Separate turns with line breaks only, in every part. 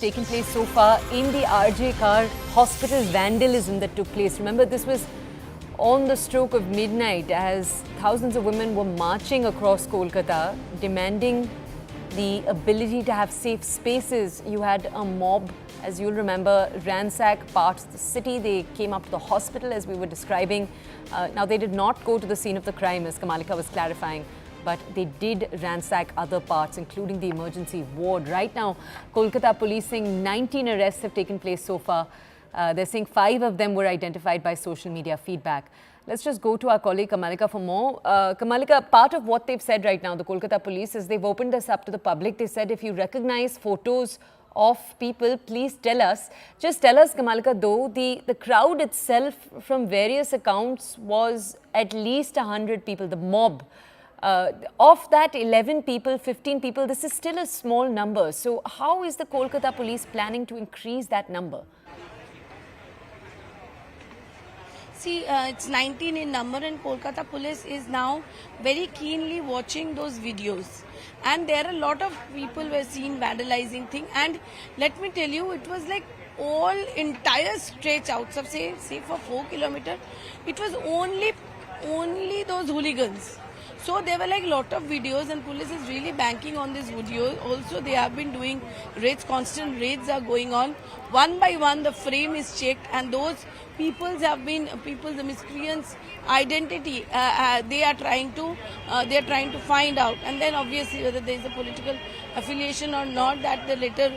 Taken place so far in the RJ car hospital vandalism that took place. Remember, this was on the stroke of midnight as thousands of women were marching across Kolkata demanding the ability to have safe spaces. You had a mob, as you'll remember, ransack parts of the city. They came up to the hospital as we were describing. Now, they did not go to the scene of the crime, as Kamalika was clarifying, but they did ransack other parts, including the emergency ward. Right now, Kolkata police saying 19 arrests have taken place so far. They're saying 5 of them were identified by social media feedback. Let's just go to our colleague Kamalika for more. Kamalika, part of what they've said right now, the Kolkata police, is they've opened this up to the public. They said if you recognize photos of people, please tell us. Just tell us, Kamalika, though, the crowd itself from various accounts was at least 100 people, the mob. Of that 11 people, 15 people, this is still a small number. So how is the Kolkata police planning to increase that number?
See, it's 19 in number and Kolkata police is now very keenly watching those videos. And there are a lot of people were seen vandalizing thing. And let me tell you, it was like all entire stretch out of say for 4 kilometers. It was only those hooligans. So there were like lot of videos and police is really banking on this video. Also they have been doing raids, constant raids are going on. One by one the frame is checked and those the miscreants identity they are trying to find out, and then obviously whether there is a political affiliation or not, that the later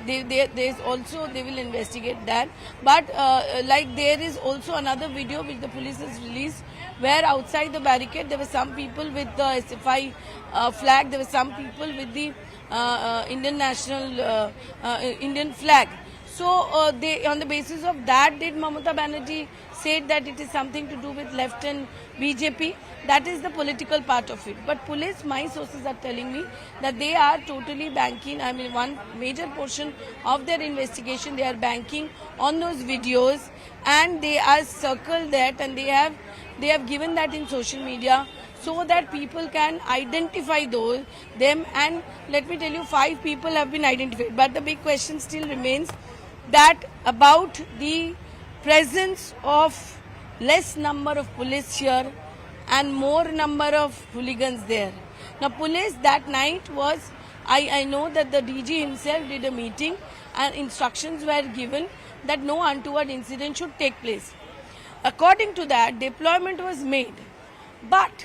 they will investigate that. But like there is also another video which the police has released where outside the barricade there were some people with the SFI flag, there were some people with the Indian flag. So they, on the basis of that, did Mamata Banerjee said that it is something to do with left and BJP. That is the political part of it. But police, my sources are telling me that they are totally banking. I mean, one major portion of their investigation, they are banking on those videos, and they are circled that, and they have given that in social media so that people can identify them. And let me tell you, 5 people have been identified. But the big question still remains that about the presence of less number of police here and more number of hooligans there. Now police that night was, I know that the DG himself did a meeting and instructions were given that no untoward incident should take place. According to that, deployment was made. But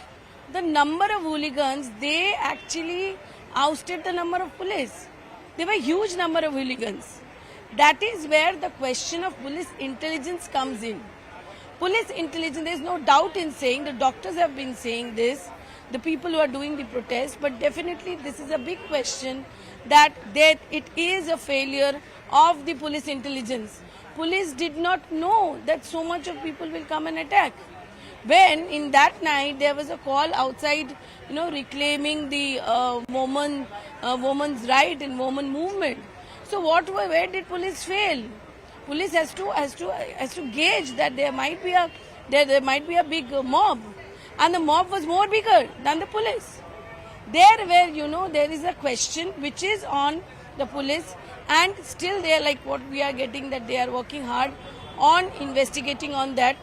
the number of hooligans, they actually ousted the number of police. There were huge number of hooligans. That is where the question of police intelligence comes in. Police intelligence, there is no doubt in saying, the doctors have been saying this, the people who are doing the protest, but definitely this is a big question that it is a failure of the police intelligence. Police did not know that so much of people will come and attack. When in that night there was a call outside, reclaiming the woman's right and woman movement. So where did police fail? Police has to gauge that there might be a big mob, and the mob was more bigger than the police. There where there is a question which is on the police, and still they are like what we are getting, that they are working hard on investigating on that.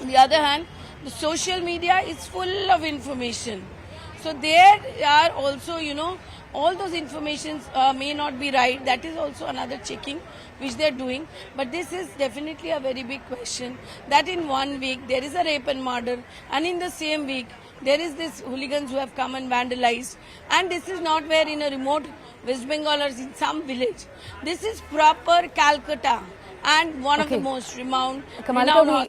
On the other hand, the social media is full of information. So there are also, all those informations may not be right. That is also another checking which they are doing. But this is definitely a very big question, that in 1 week there is a rape and murder, and in the same week there is this hooligans who have come and vandalized. And this is not where in a remote West Bengal or in some village. This is proper Calcutta and one of the most renowned.
Kamalika,